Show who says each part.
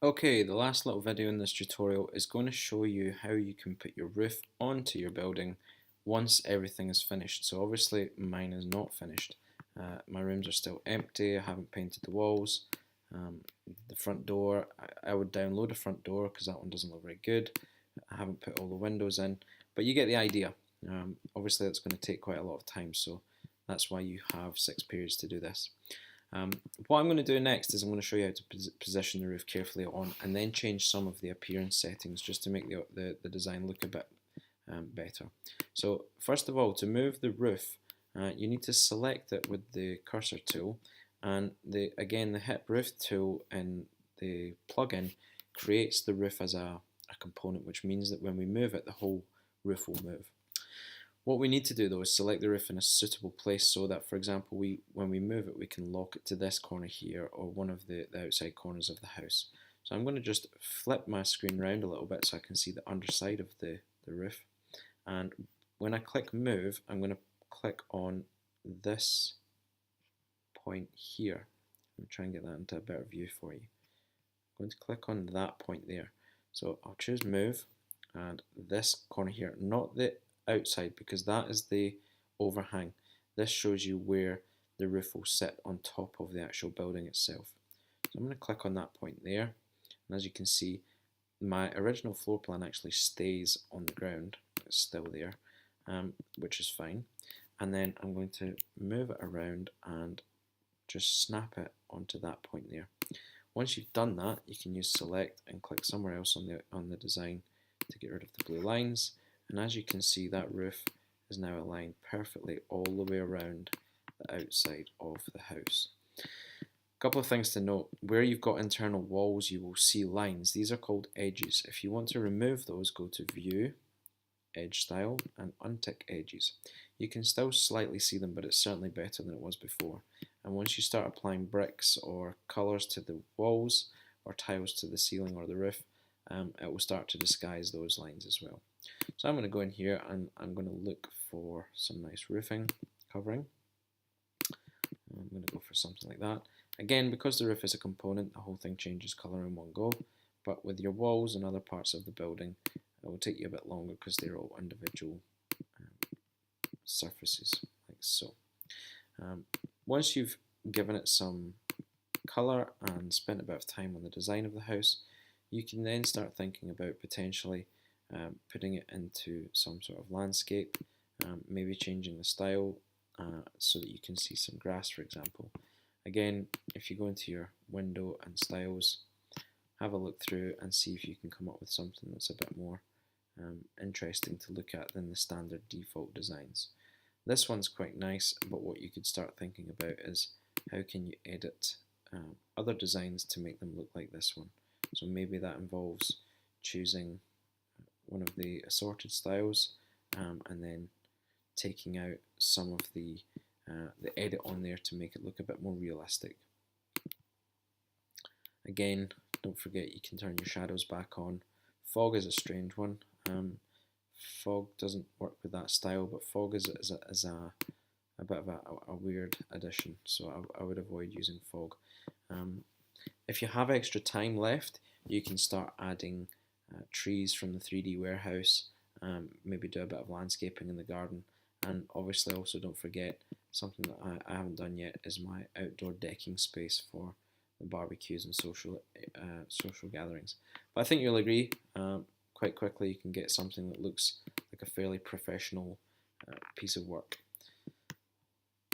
Speaker 1: Okay, the last little video in this tutorial is going to show you how you can put your roof onto your building once everything is finished. So obviously mine is not finished. My rooms are still empty, I haven't painted the walls. The front door, I would download a front door because that one doesn't look very good. I haven't put all the windows in, but you get the idea. Obviously it's going to take quite a lot of time, so that's why you have 6 periods to do this. What I'm going to do next is I'm going to show you how to position the roof carefully on and then change some of the appearance settings just to make the design look a bit better. So first of all, to move the roof, you need to select it with the cursor tool, and again the hip roof tool in the plugin creates the roof as a component, which means that when we move it, the whole roof will move. What we need to do though is select the roof in a suitable place so that, for example, when we move it, we can lock it to this corner here or one of the outside corners of the house. So I'm going to just flip my screen around a little bit so I can see the underside of the roof. And when I click move, I'm going to click on this point here. I'm trying to get that into a better view for you. I'm going to click on that point there. So I'll choose move and this corner here, not the outside because that is the overhang. This shows you where the roof will sit on top of the actual building itself. So I'm going to click on that point there, and as you can see, my original floor plan actually stays on the ground. It's still there, which is fine. And then I'm going to move it around and just snap it onto that point there. Once you've done that, you can use select and click somewhere else on the design to get rid of the blue lines. And as you can see, that roof is now aligned perfectly all the way around the outside of the house. A couple of things to note. Where you've got internal walls, you will see lines. These are called edges. If you want to remove those, go to View, Edge Style, and untick edges. You can still slightly see them, but it's certainly better than it was before. And once you start applying bricks or colours to the walls or tiles to the ceiling or the roof, it will start to disguise those lines as well. So I'm going to go in here and I'm going to look for some nice roofing covering. I'm going to go for something like that. Again, because the roof is a component, the whole thing changes colour in one go. But with your walls and other parts of the building, it will take you a bit longer because they're all individual surfaces, like so. Once you've given it some colour and spent a bit of time on the design of the house, you can then start thinking about potentially putting it into some sort of landscape, maybe changing the style so that you can see some grass, for example. Again, if you go into your window and styles, have a look through and see if you can come up with something that's a bit more interesting to look at than the standard default designs. This one's quite nice, but what you could start thinking about is how can you edit other designs to make them look like this one. So maybe that involves choosing one of the assorted styles and then taking out some of the edit on there to make it look a bit more realistic. Again, don't forget you can turn your shadows back on. Fog is a strange one. Fog doesn't work with that style, but fog is a bit of a weird addition, so I would avoid using fog. If you have extra time left, you can start adding trees from the 3D warehouse, maybe do a bit of landscaping in the garden, and obviously also don't forget something that I haven't done yet is my outdoor decking space for the barbecues and social gatherings. But I think you'll agree, quite quickly you can get something that looks like a fairly professional piece of work.